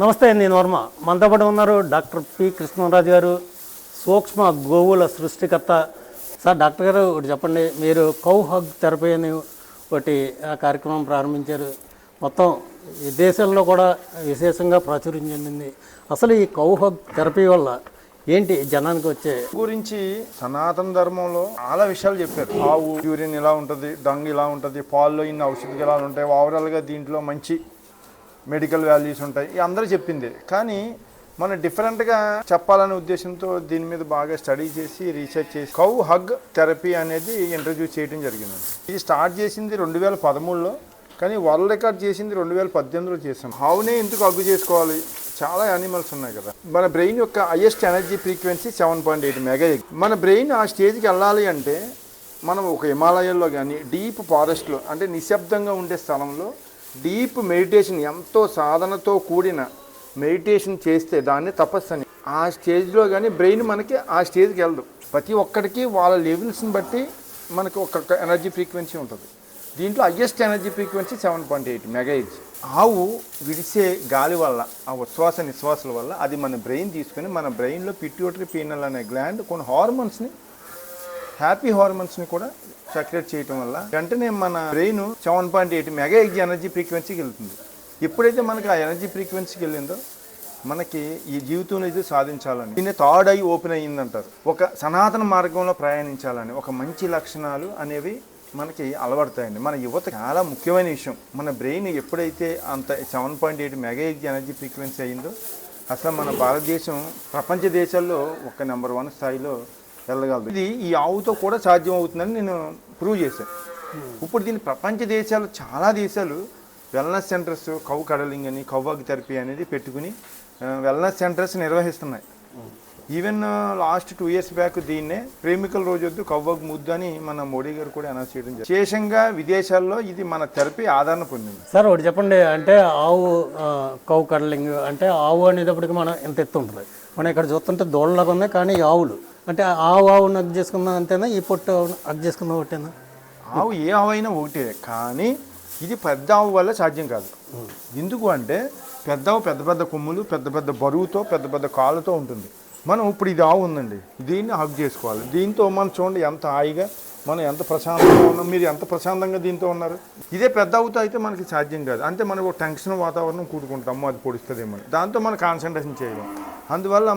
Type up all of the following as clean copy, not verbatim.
నమస్తే, నేను వర్మ. మనతో పాటు ఉన్నారు డాక్టర్ పి కృష్ణరాజు గారు, సూక్ష్మ గోవుల సృష్టికర్త. సార్, డాక్టర్ గారు ఒకటి చెప్పండి, మీరు కౌ హగ్ థెరపీ అని ఒకటి కార్యక్రమం ప్రారంభించారు. మొత్తం ఈ దేశంలో కూడా విశేషంగా ప్రాచుర్యం చెందింది. అసలు ఈ కౌ హగ్ థెరపీ వల్ల ఏంటి జనానికి వచ్చే గురించి సనాతన ధర్మంలో చాలా విషయాలు చెప్పారు. ఆవు యూరిన్ ఇలా ఉంటుంది, డంగ్ ఇలా ఉంటుంది, పాల్లో ఇన్ని ఔషధ గుణాలు ఉంటాయి, ఓవరాల్గా దీంట్లో మంచి మెడికల్ వాల్యూస్ ఉంటాయి, అందరూ చెప్పింది. కానీ మనం డిఫరెంట్గా చెప్పాలనే ఉద్దేశంతో దీని మీద బాగా స్టడీ చేసి రీసెర్చ్ చేసి కౌ హగ్ థెరపీ అనేది ఇంట్రడ్యూస్ చేయడం జరిగింది. ఇది స్టార్ట్ చేసింది 2013లో, కానీ వరల్డ్ రికార్డ్ చేసింది 2018లో చేసాం. ఆవునే ఎందుకు హగ్గు చేసుకోవాలి? చాలా యానిమల్స్ ఉన్నాయి కదా. మన బ్రెయిన్ యొక్క హైయెస్ట్ ఎనర్జీ ఫ్రీక్వెన్సీ 7.8 మెగాహెర్ట్జ్. మన బ్రెయిన్ ఆ స్టేజ్కి వెళ్ళాలి అంటే మనం ఒక హిమాలయాల్లో కానీ డీప్ ఫారెస్ట్లో, అంటే నిశ్శబ్దంగా ఉండే స్థలంలో డీప్ మెడిటేషన్, ఎంతో సాధనతో కూడిన మెడిటేషన్ చేస్తే దాన్ని తపస్సు అని. ఆ స్టేజ్లో కానీ బ్రెయిన్ మనకి ఆ స్టేజ్కి వెళ్ళదు. ప్రతి ఒక్కడికి వాళ్ళ లెవెల్స్ని బట్టి మనకు ఒక్కొక్క ఎనర్జీ ఫ్రీక్వెన్సీ ఉంటుంది. దీంట్లో హయ్యెస్ట్ ఎనర్జీ ఫ్రీక్వెన్సీ 7.8 మెగాహెర్ట్జ్. ఆవు విడిసే గాలి వల్ల, ఆ ఉచ్ఛ్వాస నిశ్వాసాల వల్ల అది మన బ్రెయిన్ తీసుకుని మన బ్రెయిన్లో పిట్యూటరీ పీనల్ అనే గ్లాండ్ కొన్ని హార్మోన్స్ని, హ్యాపీ హార్మోన్స్ని కూడా సెక్రెట్ చేయటం వల్ల వెంటనే మన బ్రెయిన్ 7.8 మెగాహెర్ట్జ్ ఎనర్జీ ఫ్రీక్వెన్సీకి వెళ్తుంది. ఎప్పుడైతే మనకి ఆ ఎనర్జీ ఫ్రీక్వెన్సీకి వెళ్ళిందో మనకి ఈ జీవితంలో ఇది సాధించాలని, దీన్ని థర్డ్ ఐ ఓపెన్ అయ్యిందంటారు. ఒక సనాతన మార్గంలో ప్రయాణించాలని ఒక మంచి లక్షణాలు అనేవి మనకి అలవడతాయండి. మన యువత చాలా ముఖ్యమైన విషయం. మన బ్రెయిన్ ఎప్పుడైతే అంత 7.8 మెగాహెర్ట్జ్ ఎనర్జీ ఫ్రీక్వెన్సీ అయిందో అసలు మన భారతదేశం ప్రపంచ దేశాల్లో ఒక నెంబర్ 1 స్థాయిలో వెళ్ళగలదు. ఇది ఈ ఆవుతో కూడా సాధ్యం అవుతుందని నేను ప్రూవ్ చేశాను. ఇప్పుడు దీన్ని ప్రపంచ దేశాలు, చాలా దేశాలు వెల్నెస్ సెంటర్స్, కౌ కడలింగ్ అని, కౌ హగ్ థెరపీ అనేది పెట్టుకుని వెల్నెస్ సెంటర్స్ నిర్వహిస్తున్నాయి. ఈవెన్ లాస్ట్ 2 years బ్యాక్ దీన్నే ప్రేమికుల రోజొద్దు కౌ హగ్ ముద్దు అని మన మోడీ గారు కూడా అనౌన్స్ చేయడం జరిగింది. విశేషంగా విదేశాల్లో ఇది మన థెరపీ ఆదరణ పొందింది. సార్ ఒకటి చెప్పండి, అంటే ఆవు కౌ కడలింగ్ అంటే ఆవు అనేటప్పటికి మనం ఎంత ఎత్తు ఉంటుంది, మనం ఇక్కడ చూస్తుంటే దోళ్ళలాగా ఉన్నాయి, కానీ ఆవులు అంటే ఆవును హగ్ చేసుకుందాం అంతేనా, ఈ పొట్టు హగ్ చేసుకుందాం ఒకటేనా? ఆవు ఏ ఆవు అయినా ఒకటే, కానీ ఇది పెద్ద ఆవు వల్ల సాధ్యం కాదు. ఎందుకు అంటే పెద్ద ఆవు పెద్ద పెద్ద కొమ్ములు, పెద్ద పెద్ద బరువుతో, పెద్ద పెద్ద కాళ్ళతో ఉంటుంది. మనం ఇప్పుడు ఇది ఆవు ఉందండి, దీన్ని హగ్ చేసుకోవాలి. దీంతో మనం చూడండి ఎంత హాయిగా, మనం ఎంత ప్రశాంతంగా ఉన్నాం, మీరు ఎంత ప్రశాంతంగా దీంతో ఉన్నారు. ఇదే పెద్ద ఆవుతో అయితే మనకి సాధ్యం కాదు. అంటే మనకు టెన్షన్ వాతావరణం కూడుకుంటాము, అది పొడుస్తుందేమో, దాంతో మనం కాన్సన్ట్రేషన్ చేయలేం. అందువల్ల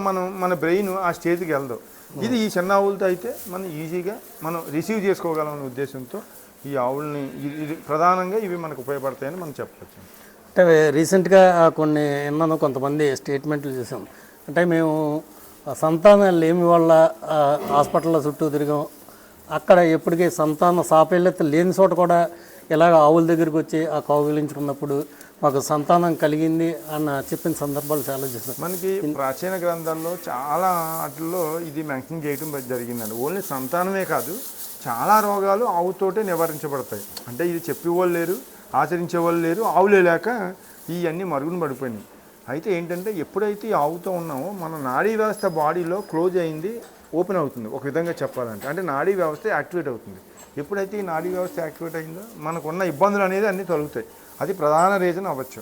మన బ్రెయిన్ ఆ స్టేజ్కి వెళ్దాం. ఇది ఈ చిన్న ఆవులతో అయితే మనం ఈజీగా మనం రిసీవ్ చేసుకోగలమనే ఉద్దేశంతో ఈ ఆవుల్ని ఇది ప్రధానంగా ఇవి మనకు ఉపయోగపడతాయని మనం చెప్పవచ్చు. అంటే రీసెంట్గా కొన్ని విన్నాను, కొంతమంది స్టేట్మెంట్లు చూసాం. అంటే మేము సంతానం లేమి వల్ల హాస్పిటల్లో చుట్టూ తిరిగాం, అక్కడ ఎప్పటికీ సంతాన సాఫల్యత లేని చోట కూడా ఇలాగ ఆవుల దగ్గరికి వచ్చి ఆ కౌగిలించుకున్నప్పుడు మాకు సంతానం కలిగింది అన్న చెప్పిన సందర్భాలు చాలా చూసాం. మనకి ప్రాచీన గ్రంథాల్లో చాలా వాటిల్లో ఇది మెన్షన్ చేయడం జరిగిందండి. ఓన్లీ సంతానమే కాదు, చాలా రోగాలు ఆవుతోటే నివారించబడతాయి. అంటే ఇది చెప్పేవాళ్ళు లేరు, ఆచరించేవాళ్ళు లేరు, ఆవులే లేక ఇవన్నీ మరుగున పడిపోయినాయి. అయితే ఏంటంటే ఎప్పుడైతే ఈ ఆవుతో ఉన్నామో మన నాడీ వ్యవస్థ బాడీలో క్లోజ్ అయింది, ఓపెన్ అవుతుంది. ఒక విధంగా చెప్పాలంటే అంటే నాడీ వ్యవస్థ యాక్టివేట్ అవుతుంది. ఎప్పుడైతే ఈ నాడీ వ్యవస్థ యాక్టివేట్ అయిందో మనకున్న ఇబ్బందులు అనేది అన్నీ తొలగుతాయి. అది ప్రధాన రీజన్ అవ్వచ్చు.